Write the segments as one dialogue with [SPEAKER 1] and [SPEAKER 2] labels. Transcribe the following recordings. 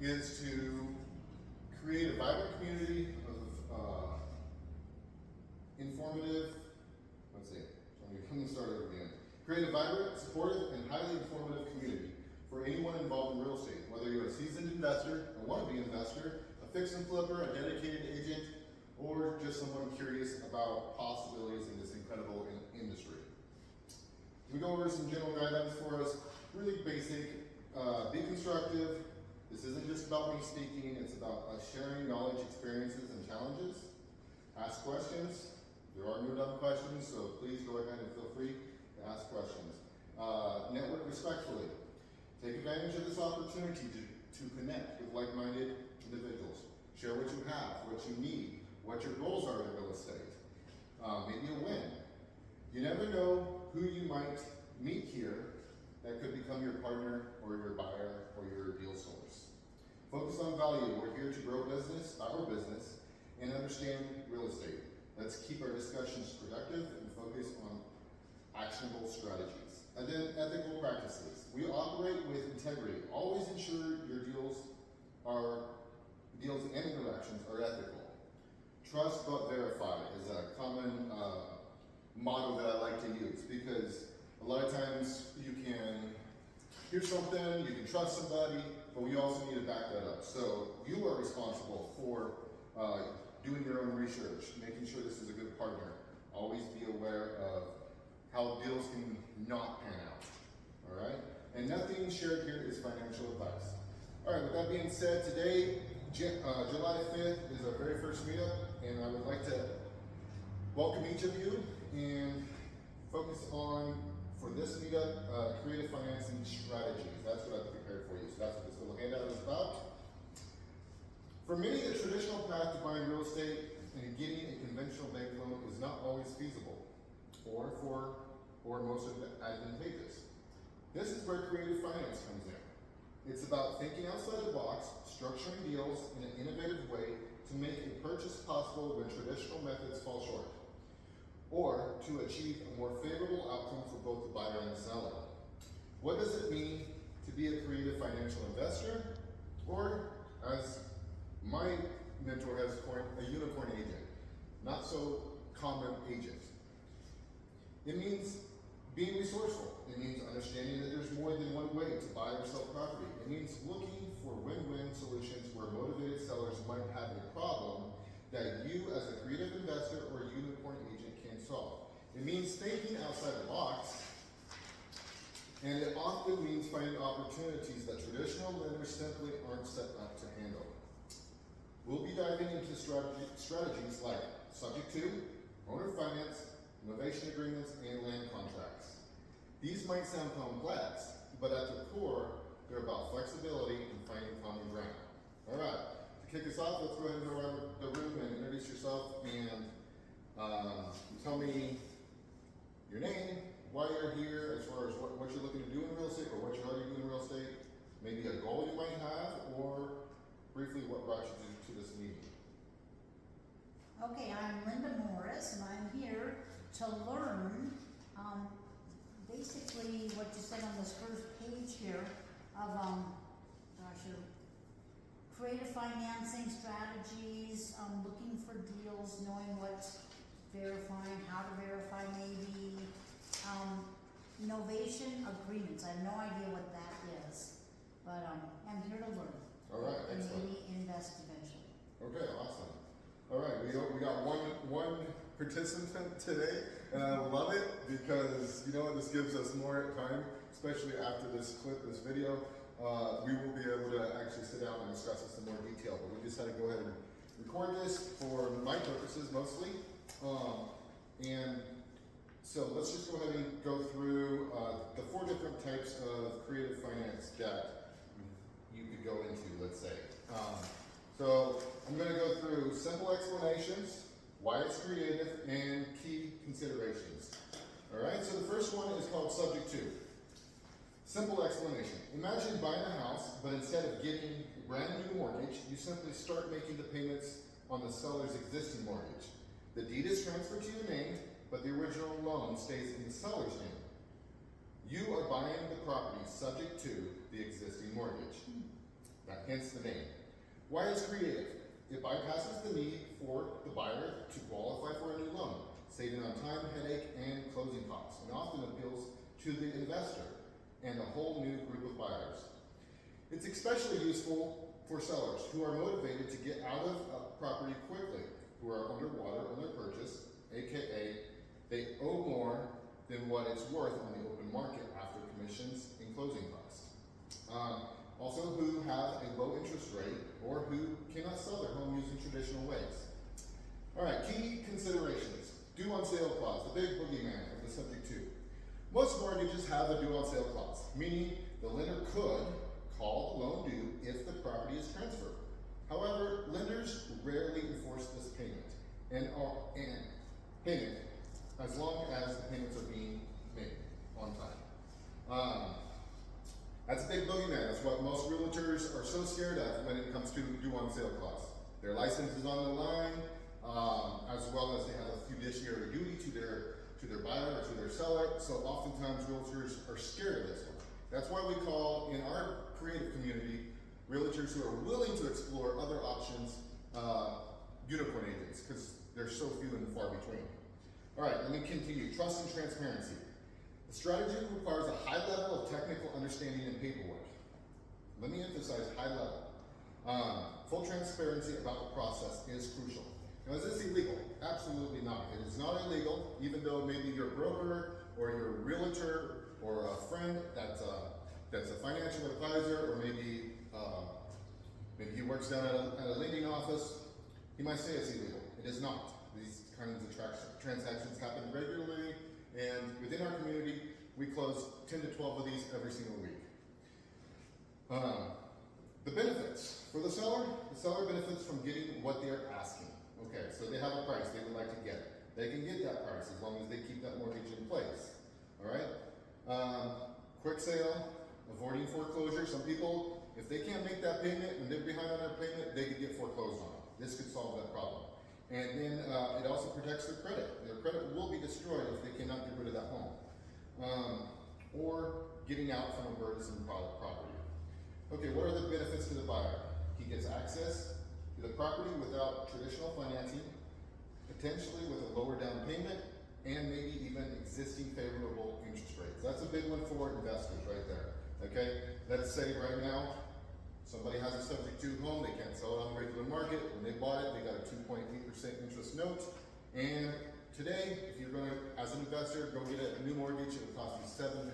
[SPEAKER 1] is to create a vibrant community of informative, let's see, let me start over again. Create a vibrant, supportive, and highly informative community for anyone involved in real estate, whether you're a seasoned investor, a wannabe investor, a fix and flipper, a dedicated agent, or just someone curious about possibilities in this incredible industry. We go over some general guidelines for us, really basic, be constructive. This isn't just about me speaking, it's about us sharing knowledge, experiences, and challenges. Ask questions. There are no dumb questions, so please go ahead and feel free to ask questions. Network respectfully. Take advantage of this opportunity to connect with like-minded individuals. Share what you have, what you need, what your goals are in real estate. Maybe a win. You never know who you might meet here that could become your partner or your buyer or your deal source. Focus on value. We're here to grow our business, and understand real estate. Let's keep our discussions productive and focus on actionable strategies. And then ethical practices. We operate with integrity. Always ensure your deals and interactions are ethical. Trust but verify is a common motto that I like to use, because a lot of times you can hear something, you can trust somebody, but we also need to back that up. So you are responsible for doing your own research, making sure this is a good partner. Always be aware of how deals can not pan out, all right? And nothing shared here is financial advice. All right, with that being said, today, July 5th is our very first meetup, and I would like to welcome each of you and focus on, for this meetup, creative financing strategies. That's what I've prepared for you. So that's what this little handout is about. For many, the traditional path to buying real estate and getting a conventional bank loan is not always feasible, or most of it advantageous. This is where creative finance comes in. It's about thinking outside the box, structuring deals in an innovative way to make a purchase possible when traditional methods fall short, or to achieve a more favorable outcome for both the buyer and the seller. What does it mean to be a creative financial investor, or, as my mentor has coined, a unicorn agent? Not so common agent. It means being resourceful. It means understanding that there's more than one way to buy or sell property. It means looking for win-win solutions where motivated sellers might have a problem that you as a creative investor or unicorn agent can solve. It means thinking outside the box, and it often means finding opportunities that traditional lenders simply aren't set up to handle. We'll be diving into strategies like subject to, owner finance, innovation agreements, and land contracts. These might sound complex, but at the core, they're about flexibility and finding common ground. All right, to kick us off, let's go ahead and go around the room and introduce yourself and tell me your name, why you're here, as far as what you're looking to do in real estate, or what you're already doing in real estate, maybe a goal you might have, or briefly what brought you to this meeting.
[SPEAKER 2] Okay, I'm Linda Morris, and I'm here to learn basically what you said on this first page here of creative financing strategies, looking for deals, knowing what's verifying, how to verify maybe, innovation agreements. I have no idea what that is, but I'm here to learn.
[SPEAKER 1] All right,
[SPEAKER 2] and
[SPEAKER 1] excellent.
[SPEAKER 2] maybe invest eventually.
[SPEAKER 1] Okay, awesome. All right, we got one participant today, and I love it because, you know what, this gives us more time, especially after this video. We will be able to actually sit down and discuss this in more detail, but we just had to go ahead and record this for my purposes mostly. And so let's just go ahead and go through the 4 different types of creative finance that you could go into, let's say. So I'm going to go through simple explanations, why it's creative, and key considerations. All right, so the first one is called subject to. Simple explanation. Imagine buying a house, but instead of getting a brand new mortgage, you simply start making the payments on the seller's existing mortgage. The deed is transferred to your name, but the original loan stays in the seller's name. You are buying the property subject to the existing mortgage. That hence the name. Why it's creative? It bypasses the need for the buyer to qualify for a new loan, saving on time, headache, and closing costs, and often appeals to the investor and a whole new group of buyers. It's especially useful for sellers who are motivated to get out of a property quickly, who are underwater on their purchase, aka they owe more than what it's worth on the open market after commissions and closing costs. Also, who have a low interest rate or who cannot sell their home using traditional ways. All right, key considerations. Due on sale clause, the big boogeyman of the subject two. Most mortgages have a due on sale clause, meaning the lender could call the loan due if the property is transferred. However, lenders rarely enforce this payment and payment as long as the payments are being made on time. That's a big boogeyman. That's what most realtors are so scared of when it comes to due on sale clause. Their license is on the line, as well as they have a fiduciary duty to their buyer or to their seller. So oftentimes realtors are scared of this one. That's why we call, in our creative community, realtors who are willing to explore other options, unicorn agents, because they're so few and far between. All right, let me continue. Trust and transparency. The strategy requires a high level of technical understanding and paperwork. Let me emphasize high level. Full transparency about the process is crucial. Now, is this illegal? Absolutely not. It is not illegal, even though maybe your broker or your realtor or a friend that's a financial advisor, or maybe he works down at a lending office, he might say it's illegal. It is not. These kinds of transactions happen regularly, and within our community, we close 10 to 12 of these every single week. The benefits. For the seller benefits from getting what they're asking. Okay, so they have a price they would like to get. They can get that price as long as they keep that mortgage in place. All right? Quick sale, avoiding foreclosure. Some people, if they can't make that payment and they're behind on their payment, they could get foreclosed on. This could solve that problem. And then it also protects their credit. Their credit will be destroyed if they cannot get rid of that home. Or getting out from a burdensome property. Okay, what are the benefits to the buyer? He gets access to the property without traditional financing, potentially with a lower down payment, and maybe even existing favorable interest rates. That's a big one for investors right there. Okay, let's say right now, somebody has a subject to home, they can't sell it on the regular market. When they bought it, they got a 2.8% interest note. And today, if you're going to, as an investor, go get a new mortgage, it will cost you 7.5%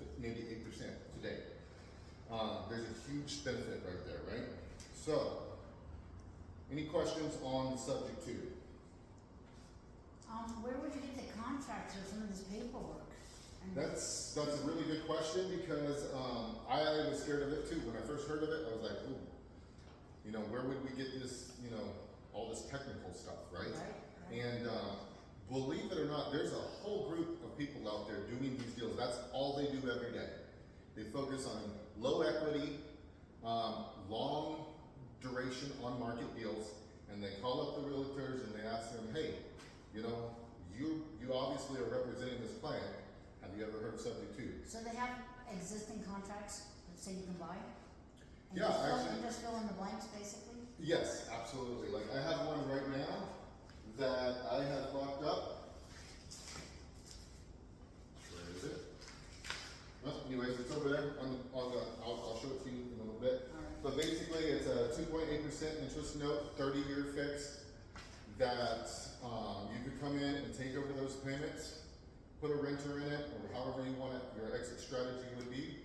[SPEAKER 1] to maybe 8% today. There's a huge benefit right there, right? So, any questions on the subject two?
[SPEAKER 2] Where would you get the contracts or some of this paperwork?
[SPEAKER 1] That's a really good question, because I was scared of it too. When I first heard of it, I was like, ooh, where would we get this, all this technical stuff, right? And believe it or not, there's a whole group of people out there doing these deals. That's all they do every day. They focus on low equity, long duration on market deals, and they call up the realtors and they ask them, hey, you obviously are representing this client. Have you ever heard of subject two?
[SPEAKER 2] So they have existing contracts that say you can buy? And
[SPEAKER 1] Yeah,
[SPEAKER 2] just fill in the blanks, basically?
[SPEAKER 1] Yes, absolutely. Like, I have one right now that I have locked up. Where is it? Well, anyways, it's over there I'll show it to you in a little bit.
[SPEAKER 2] All right.
[SPEAKER 1] But basically, it's a 2.8% interest note, 30-year fixed, that you could come in and take over those payments, put a renter in it, or however you want it, your exit strategy would be.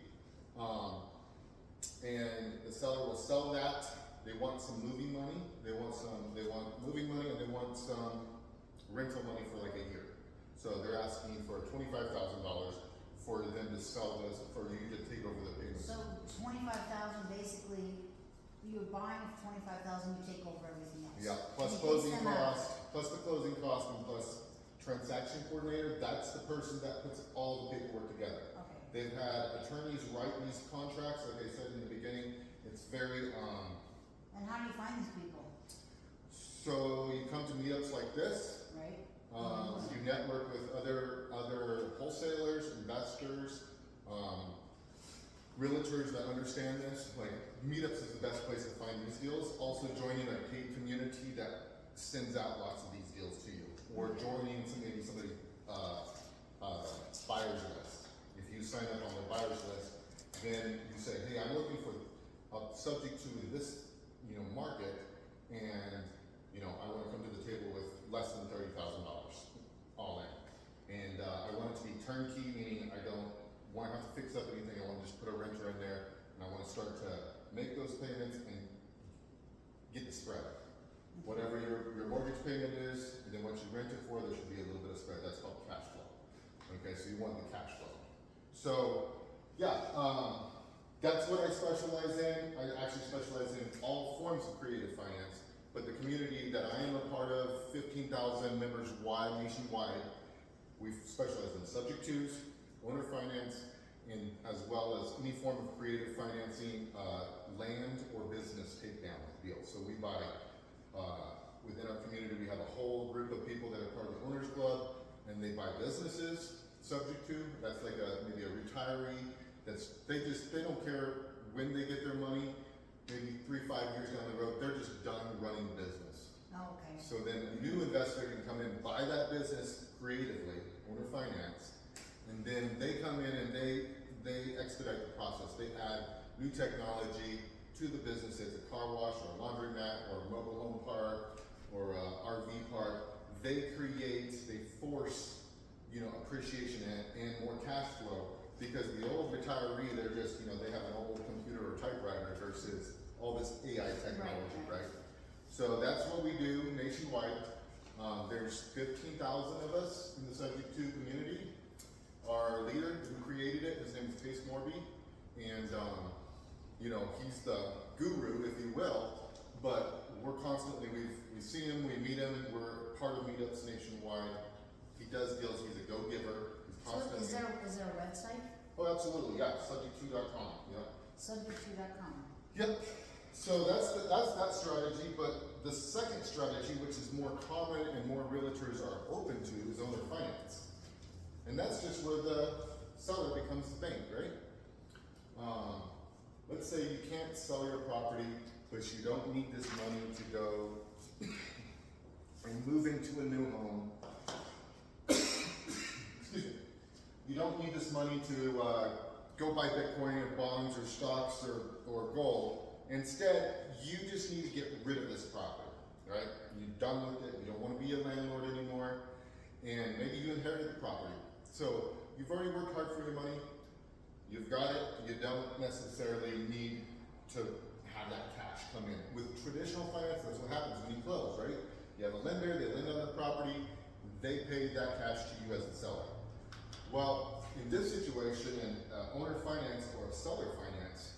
[SPEAKER 1] And the seller will sell that. They want some moving money. They want moving money, and they want some rental money for like a year. So they're asking for $25,000 for them to sell this, for you to take over the payments.
[SPEAKER 2] So $25,000, basically, you're buying for $25,000, you take over everything else.
[SPEAKER 1] Yeah, plus
[SPEAKER 2] And
[SPEAKER 1] closing
[SPEAKER 2] it gets them out.
[SPEAKER 1] cost, plus the closing cost, and plus transaction coordinator. That's the person that puts all the paperwork together.
[SPEAKER 2] Okay.
[SPEAKER 1] They've had attorneys write these contracts, like I said in the beginning. It's very,
[SPEAKER 2] And how do you find these people?
[SPEAKER 1] so you come to meetups like this.
[SPEAKER 2] Right?
[SPEAKER 1] You network with other wholesalers, investors, realtors that understand this, like meetups is the best place to find these deals. Also joining a paid community that sends out lots of these deals to you, or joining maybe somebody buyer's list. If you sign up on the buyer's list, then you say, hey, I'm looking for subject to this, market, and I want to come to the table with less than $30,000 all in, and I want it to be turnkey, meaning I don't want to have to fix up anything. I want to just put a renter in there, and I want to start to make those payments and get the spread. Whatever your mortgage payment is, and then once you rent it for, there should be a little bit of spread. That's called cash flow. Okay, so you want the cash flow. So, yeah, that's what I specialize in. I actually specialize in all forms of creative finance, but the community that I am a part of, 15,000 members wide, nationwide, we specialize in subject twos, owner finance, and as well as any form of creative financing, land or business takedown deals. So we buy, within our community, we have a whole group of people that are part of the Owners Club, and they buy businesses subject to. That's like maybe a retiree. They don't care when they get their money. Maybe 3-5 years down the road, they're just done running the business.
[SPEAKER 2] Oh, okay.
[SPEAKER 1] So then a new investor can come in, buy that business creatively, owner finance, and then they come in and they expedite the process. They add new technology to the business. It's a car wash or a laundromat or a mobile home park or a RV park. They force, appreciation and more cash flow, because the old retiree, they're just, they have an old computer or typewriter versus all this AI technology, right? So that's what we do nationwide. There's 15,000 of us in the Subject to community. Our leader who created it, his name is Case Morby, and he's the guru, if you will, but we're constantly, we see him, we meet him, we're part of meetups nationwide. He does deals, he's a go-giver. He's constantly.
[SPEAKER 2] So is there a website?
[SPEAKER 1] Oh, absolutely, yeah, subject2.com, yeah.
[SPEAKER 2] Subject2.com.
[SPEAKER 1] Yep. So that's that strategy, but the second strategy, which is more common and more realtors are open to, is owner finance. And that's just where the seller becomes the bank, right? Let's say you can't sell your property, but you don't need this money to go and move into a new home. Excuse me. You don't need this money to go buy Bitcoin or bonds or stocks or gold. Instead, you just need to get rid of this property, right? You're done with it. You don't want to be a landlord anymore. And maybe you inherited the property. So you've already worked hard for your money. You've got it. You don't necessarily need to have that cash come in. With traditional finance, that's what happens when you close, right? You have a lender, they lend on the property, they pay that cash to you as the seller. Well, in this situation, in owner finance or seller finance,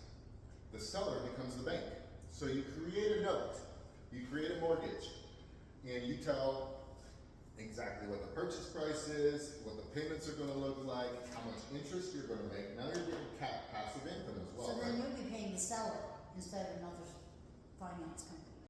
[SPEAKER 1] the seller becomes the bank. So you create a note, you create a mortgage, and you tell exactly what the purchase price is, what the payments are going to look like, how much interest you're going to make. Now you're getting passive income as well.
[SPEAKER 2] So then you'll be paying the seller instead of another finance company.